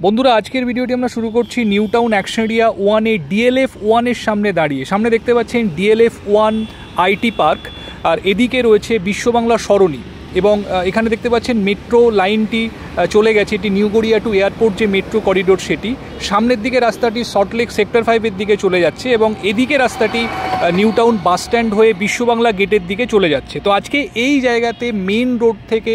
বন্ধুরা আজকের ভিডিওটি আমরা শুরু করছি নিউ টাউন অ্যাকশন এরিয়া 1-এ DLF 1-এর সামনে দাঁড়িয়ে। সামনে দেখতে পাচ্ছেন DLF 1 আইটি পার্ক, আর এদিকে রয়েছে বিশ্ববাংলা সরণি এবং এখানে দেখতে পাচ্ছেন মেট্রো লাইনটি চলে গেছে। এটি নিউ গড়িয়া টু এয়ারপোর্ট যে মেট্রো করিডোর সেটি। সামনের দিকে রাস্তাটি সল্টলেক সেক্টর 5-এর দিকে চলে যাচ্ছে এবং এদিকে রাস্তাটি নিউ টাউন বাস স্ট্যান্ড হয়ে বিশ্ববাংলা গেটের দিকে চলে যাচ্ছে। তো আজকে এই জায়গাতে মেন রোড থেকে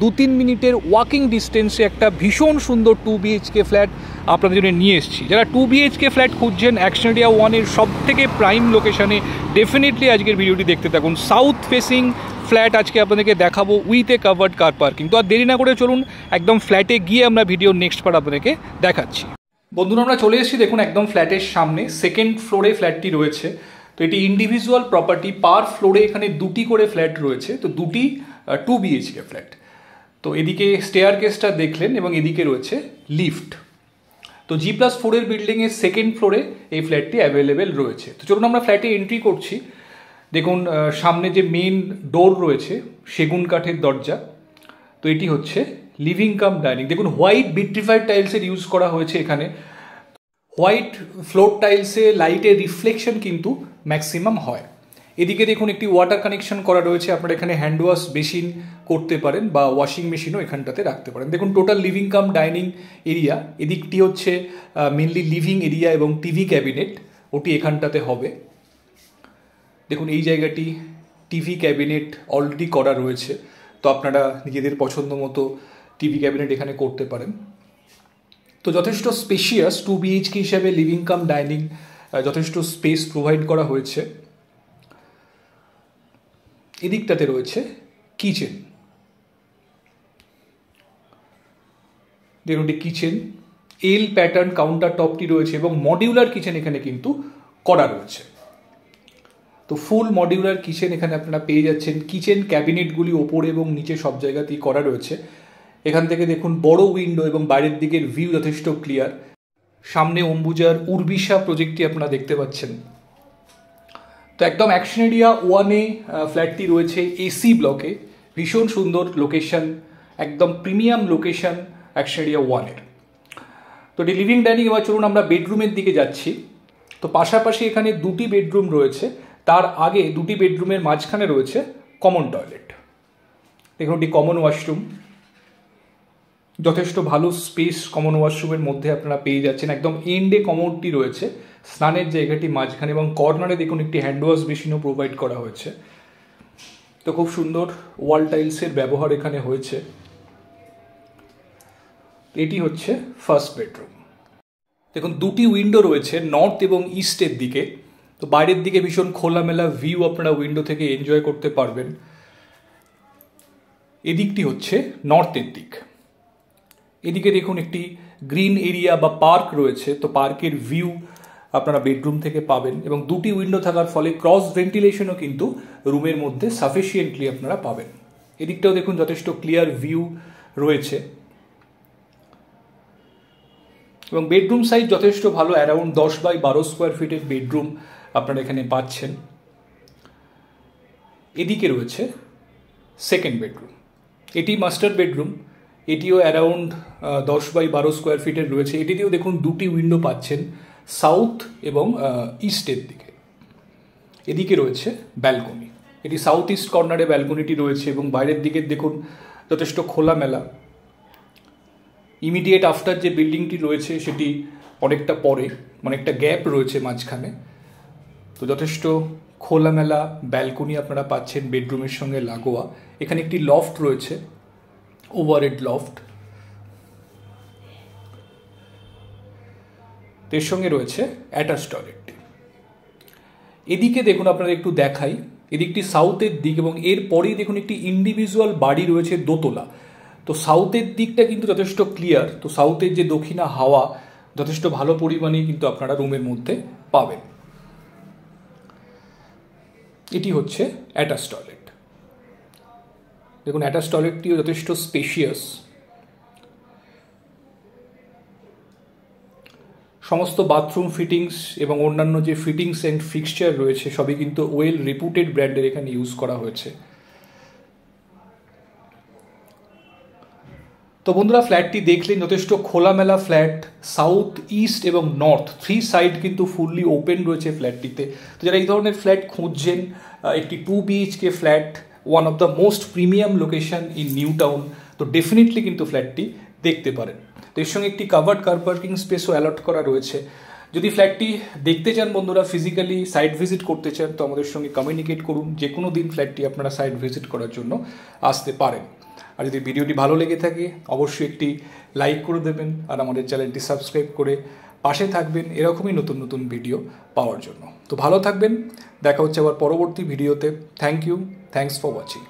2-3 মিনিটের ওয়াকিং ডিস্টেন্সে একটা ভীষণ সুন্দর 2 BHK ফ্ল্যাট আপনাদের জন্য নিয়ে এসেছি। যারা 2 BHK ফ্ল্যাট খুঁজছেন অ্যাকশন এরিয়া 1-এর সব থেকে প্রাইম লোকেশনে, ডেফিনেটলি আজকের ভিডিওটি দেখতে থাকুন। সাউথ ফেসিং ফ্ল্যাট আজকে আপনাদেরকে দেখাবো with a covered car parking. তো আর দেরি না করে চলুন একদম ফ্ল্যাটে গিয়ে আমরা ভিডিও নেক্সট পার্ট আপনাদেরকে দেখাচ্ছি। বন্ধুরা আমরা চলে এসেছি দেখুন একদম ফ্ল্যাটের সামনে। সেকেন্ড ফ্লোরে ফ্ল্যাটটি রয়েছে। তো এটি ইন্ডিভিজুয়াল প্রপার্টি, পার ফ্লোরে এখানে 2টি করে ফ্ল্যাট রয়েছে। তো 2টি 2 BHK ফ্ল্যাট। তো এদিকে স্টেয়ার কেসটা দেখলেন এবং এদিকে রয়েছে লিফট। তো G+4-এর বিল্ডিংয়ের সেকেন্ড ফ্লোরে এই ফ্ল্যাটটি অ্যাভেলেবেল রয়েছে। তো চলুন আমরা ফ্ল্যাটে এন্ট্রি করছি। দেখুন সামনে যে মেন ডোর রয়েছে সেগুন কাঠের দরজা। তো এটি হচ্ছে লিভিং কাম ডাইনিং। দেখুন হোয়াইট বিট্রিফাইড টাইলসের ইউজ করা হয়েছে এখানে। হোয়াইট ফ্লোর টাইলসে লাইটের রিফ্লেকশন কিন্তু ম্যাক্সিমাম হয়। এদিকে দেখুন একটি ওয়াটার কানেকশন করা রয়েছে। আপনারা এখানে হ্যান্ড ওয়াশ বেসিন করতে পারেন বা ওয়াশিং মেশিনও এখানটাতে রাখতে পারেন। দেখুন total living cum dining area. এদিকটি হচ্ছে মেনলি লিভিং এরিয়া এবং টিভি ক্যাবিনেট, ওটি এখানটাতে হবে। দেখুন এই জায়গাটি টিভি ক্যাবিনেট অলরেডি করা রয়েছে। তো আপনারা নিজেদের পছন্দ মতো টিভি ক্যাবিনেট এখানে করতে পারেন। তো যথেষ্ট স্পেশিয়াস 2 BHK হিসাবে লিভিং কাম ডাইনিং, যথেষ্ট স্পেস প্রোভাইড করা হয়েছে। এদিকটাতে রয়েছে কিচেন। দেখুন কিচেন এল প্যাটার্ন কাউন্টার টপটি রয়েছে এবং মডিউলার কিচেন এখানে কিন্তু করা রয়েছে। তো ফুল মডিউলার কিচেন এখানে আপনারা পেয়ে যাচ্ছেন। কিচেন ক্যাবিনেটগুলি ওপরে এবং নিচে সব জায়গাতেই করা রয়েছে। এখান থেকে দেখুন বড় উইন্ডো এবং বাইরের দিকের ভিউ যথেষ্ট ক্লিয়ার। সামনে অম্বুজার উর্বিশা প্রজেক্টটি আপনারা দেখতে পাচ্ছেন। তো একদম অ্যাকশন এরিয়া 1-এ ফ্ল্যাটটি রয়েছে এসি ব্লকে। ভীষণ সুন্দর লোকেশন, একদম প্রিমিয়াম লোকেশন অ্যাকশন এরিয়া 1-এর। তো এটি লিভিং ডাইনিং। এবার চলুন আমরা বেডরুমের দিকে যাচ্ছি। তো পাশাপাশি এখানে 2টি বেডরুম রয়েছে। তার আগে 2টি বেডরুমের মাঝখানে রয়েছে কমন টয়লেট। দেখুন এটি কমন ওয়াশরুম। যথেষ্ট ভালো স্পেস কমন ওয়াশরুমের মধ্যে আপনারা পেয়ে যাচ্ছেন। একদম এন্ডে কমোডটি রয়েছে, স্নানের জায়গাটি মাঝখানে এবং কর্নারে দেখুন একটি হ্যান্ড ওয়াশ মেশিনও প্রোভাইড করা হয়েছে। তো খুব সুন্দর ওয়াল টাইলসের ব্যবহার এখানে হয়েছে। এটি হচ্ছে ফার্স্ট বেডরুম। দেখুন 2টি উইন্ডো রয়েছে নর্থ এবং ইস্টের দিকে। তো বাইরের দিকে ভীষণ খোলামেলা ভিউ আপনারা উইন্ডো থেকে এনজয় করতে পারবেন। এদিকটি হচ্ছে নর্থের দিক। এদিকে দেখুন একটি গ্রিন এরিয়া বা পার্ক রয়েছে। তো পার্কের ভিউ আপনারা বেডরুম থেকে পাবেন এবং 2টি উইন্ডো থাকার ফলে ক্রস ভেন্টিলেশনও কিন্তু রুমের মধ্যে সাফিসিয়েন্টলি আপনারা পাবেন। এদিকটাও দেখুন যথেষ্ট ক্লিয়ার ভিউ রয়েছে এবং বেডরুম সাইজ যথেষ্ট ভালো, অ্যারাউন্ড 10x12 স্কোয়ার ফিটের বেডরুম আপনারা এখানে পাচ্ছেন। এদিকে রয়েছে সেকেন্ড বেডরুম। এটি মাস্টার বেডরুম। এটিও অ্যারাউন্ড 10x12 স্কোয়ার ফিটের রয়েছে। এটিতেও দেখুন 2টি উইন্ডো পাচ্ছেন সাউথ এবং ইস্টের দিকে। এদিকে রয়েছে ব্যালকনি। এটি সাউথ ইস্ট কর্নারে ব্যালকনিটি রয়েছে এবং বাইরের দিকে দেখুন যথেষ্ট খোলামেলা। ইমিডিয়েট আফটার যে বিল্ডিংটি রয়েছে সেটি অনেকটা পরে, অনেকটা গ্যাপ রয়েছে মাঝখানে। তো যথেষ্ট খোলামেলা ব্যালকনি আপনারা পাচ্ছেন বেডরুমের সঙ্গে লাগোয়া। এখানে একটি লফট রয়েছে, ওভারহেড লফট। এর সঙ্গে রয়েছে অ্যাটাচ টয়লেটটি। এদিকে দেখুন আপনারা একটু দেখাই, এদিকটি সাউথের দিক এবং এর পরেই দেখুন একটি ইন্ডিভিজুয়াল বাড়ি রয়েছে দোতলা। তো সাউথের দিকটা কিন্তু যথেষ্ট ক্লিয়ার। তো সাউথের যে দক্ষিণা হাওয়া যথেষ্ট ভালো পরিমাণেই কিন্তু আপনারা রুমের মধ্যে পাবেন। এটি হচ্ছে অ্যাটাচ টয়লেট। দেখুন অ্যাটাচ টয়লেটটিও যথেষ্ট স্পেশিয়াস। সমস্ত বাথরুম ফিটিংস এবং অন্যান্য যে ফিটিংস অ্যান্ড ফিক্সচার রয়েছে সবই কিন্তু ওয়েল রেপুটেড ব্র্যান্ডের এখানে ইউজ করা হয়েছে। তো বন্ধুরা, ফ্ল্যাটটি দেখলেন, যথেষ্ট খোলামেলা ফ্ল্যাট, সাউথ, ইস্ট এবং নর্থ 3 সাইড কিন্তু ফুললি ওপেন রয়েছে ফ্ল্যাটটিতে। তো যারা এই ধরনের ফ্ল্যাট খুঁজছেন, একটি 2 BHK flat, one of the most premium location in new town, তো ডেফিনেটলি কিন্তু ফ্ল্যাটটি দেখতে পারেন। তো এর সঙ্গে একটি কাভার্ড কার পার্কিং স্পেসও অ্যালট করা রয়েছে। যদি ফ্ল্যাটটি দেখতে চান বন্ধুরা, ফিজিক্যালি সাইট ভিজিট করতে চান, তো আমাদের সঙ্গে কমিউনিকেট করুন। যে কোনো দিন ফ্ল্যাটটি আপনারা সাইট ভিজিট করার জন্য আসতে পারেন। আর যদি ভিডিওটি ভালো লেগে থাকে অবশ্যই একটি লাইক করে দেবেন, আর আমাদের চ্যানেলটি সাবস্ক্রাইব করে পাশে থাকবেন এরকমই নতুন নতুন ভিডিও পাওয়ার জন্য। তো ভালো থাকবেন, দেখা হচ্ছে আবার পরবর্তী ভিডিওতে। Thank you, thanks for watching.